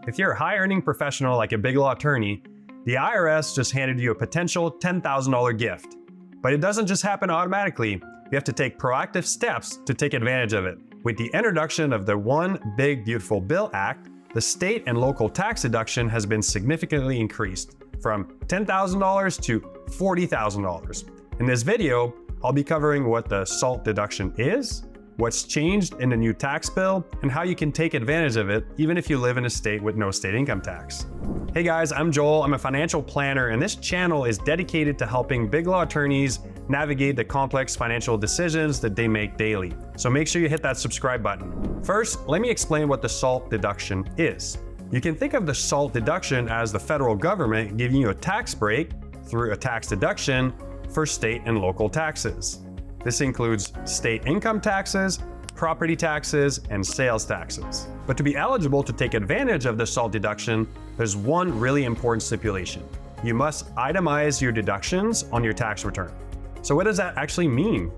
If you're a high-earning professional like a big law attorney, the IRS just handed you a potential $10,000 gift. But it doesn't just happen automatically. You have to take proactive steps to take advantage of it. With the introduction of the One Big Beautiful Bill Act, the state and local tax deduction has been significantly increased from $10,000 to $40,000. In this video, I'll be covering what the SALT deduction is, what's changed in the new tax bill, and how you can take advantage of it even if you live in a state with no state income tax. Hey guys, I'm Joel. I'm a financial planner, and this channel is dedicated to helping big law attorneys navigate the complex financial decisions that they make daily. So make sure you hit that subscribe button. First, let me explain what the SALT deduction is. You can think of the SALT deduction as the federal government giving you a tax break through a tax deduction for state and local taxes. This includes state income taxes, property taxes, and sales taxes. But to be eligible to take advantage of the SALT deduction, there's one really important stipulation. You must itemize your deductions on your tax return. So what does that actually mean?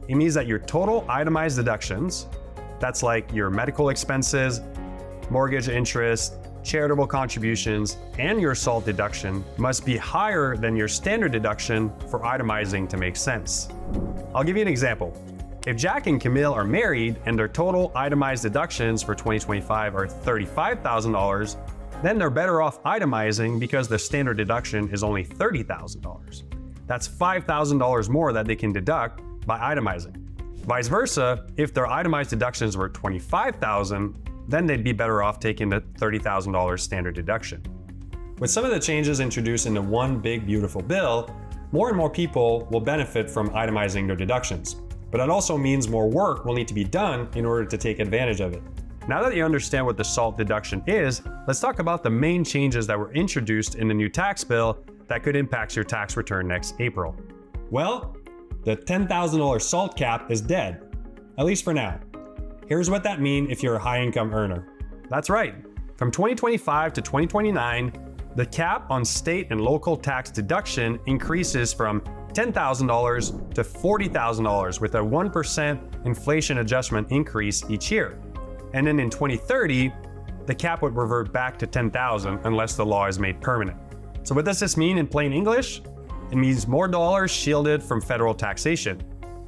It means that your total itemized deductions, that's like your medical expenses, mortgage interest, charitable contributions, and your SALT deduction must be higher than your standard deduction for itemizing to make sense. I'll give you an example. If Jack and Camille are married and their total itemized deductions for 2025 are $35,000, then they're better off itemizing because the standard deduction is only $30,000. That's $5,000 more that they can deduct by itemizing. Vice versa, if their itemized deductions were $25,000, then they'd be better off taking the $30,000 standard deduction. With some of the changes introduced in the One Big Beautiful Bill, more and more people will benefit from itemizing their deductions. But that also means more work will need to be done in order to take advantage of it. Now that you understand what the SALT deduction is, let's talk about the main changes that were introduced in the new tax bill that could impact your tax return next April. Well, the $10,000 SALT cap is dead, at least for now. Here's what that means if you're a high-income earner. That's right. From 2025 to 2029, the cap on state and local tax deduction increases from $10,000 to $40,000 with a 1% inflation adjustment increase each year. And then in 2030, the cap would revert back to $10,000 unless the law is made permanent. So what does this mean in plain English? It means more dollars shielded from federal taxation.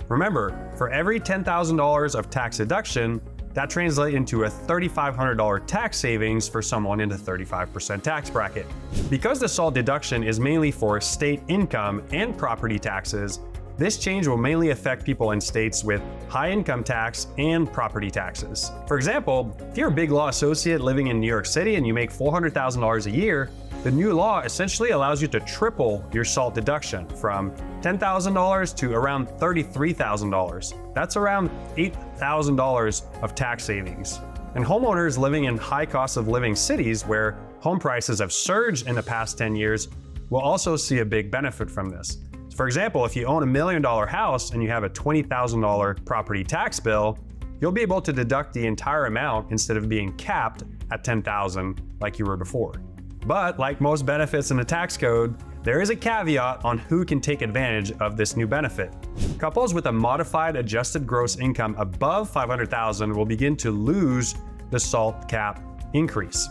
Remember, for every $10,000 of tax deduction, that translates into a $3,500 tax savings for someone in the 35% tax bracket. Because the SALT deduction is mainly for state income and property taxes, this change will mainly affect people in states with high income tax and property taxes. For example, if you're a big law associate living in New York City and you make $400,000 a year, the new law essentially allows you to triple your SALT deduction from $10,000 to around $33,000. That's around $8,000 of tax savings. And homeowners living in high cost of living cities where home prices have surged in the past 10 years will also see a big benefit from this. For example, if you own $1 million house and you have a $20,000 property tax bill, you'll be able to deduct the entire amount instead of being capped at $10,000 like you were before. But like most benefits in the tax code, there is a caveat on who can take advantage of this new benefit. Couples with a modified adjusted gross income above $500,000 will begin to lose the SALT cap increase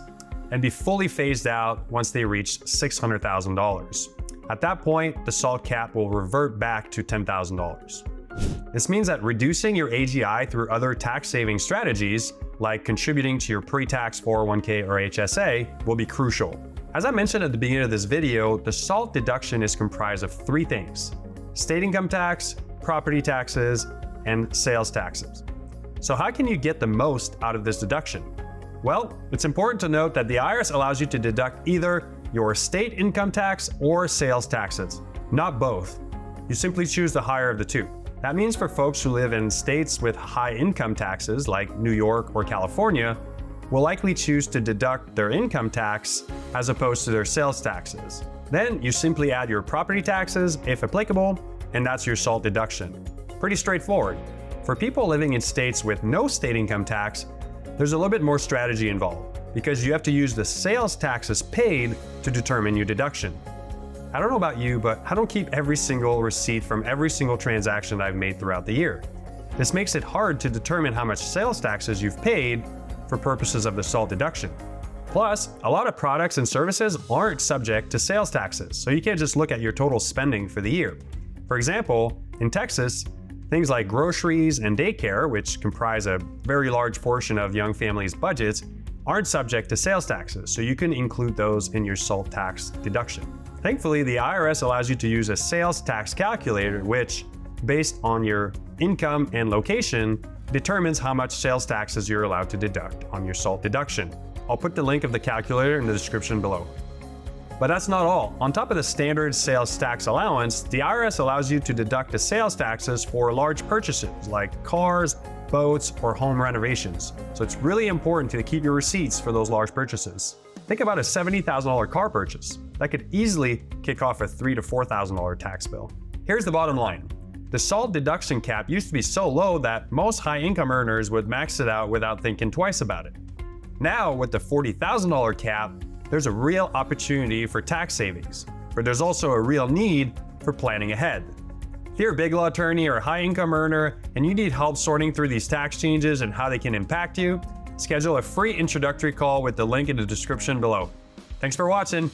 and be fully phased out once they reach $600,000. At that point, the SALT cap will revert back to $10,000. This means that reducing your AGI through other tax-saving strategies, like contributing to your pre-tax 401k or HSA, will be crucial. As I mentioned at the beginning of this video, the SALT deduction is comprised of three things: state income tax, property taxes, and sales taxes. So how can you get the most out of this deduction? Well, it's important to note that the IRS allows you to deduct either your state income tax or sales taxes, not both. You simply choose the higher of the two. That means for folks who live in states with high income taxes like New York or California, will likely choose to deduct their income tax as opposed to their sales taxes. Then you simply add your property taxes, if applicable, and that's your SALT deduction. Pretty straightforward. For people living in states with no state income tax, there's a little bit more strategy involved because you have to use the sales taxes paid to determine your deduction. I don't know about you, but I don't keep every single receipt from every single transaction I've made throughout the year. This makes it hard to determine how much sales taxes you've paid for purposes of the SALT deduction. Plus, a lot of products and services aren't subject to sales taxes, so you can't just look at your total spending for the year. For example, in Texas, things like groceries and daycare, which comprise a very large portion of young families' budgets, aren't subject to sales taxes, so you can include those in your SALT tax deduction. Thankfully, the IRS allows you to use a sales tax calculator, which, based on your income and location, determines how much sales taxes you're allowed to deduct on your SALT deduction. I'll put the link of the calculator in the description below. But that's not all. On top of the standard sales tax allowance, the IRS allows you to deduct the sales taxes for large purchases like cars, boats, or home renovations. So it's really important to keep your receipts for those large purchases. Think about a $70,000 car purchase. That could easily kick off a $3,000 to $4,000 tax bill. Here's the bottom line. The SALT deduction cap used to be so low that most high-income earners would max it out without thinking twice about it. Now, with the $40,000 cap, there's a real opportunity for tax savings, but there's also a real need for planning ahead. If you're a big law attorney or a high-income earner and you need help sorting through these tax changes and how they can impact you, schedule a free introductory call with the link in the description below. Thanks for watching.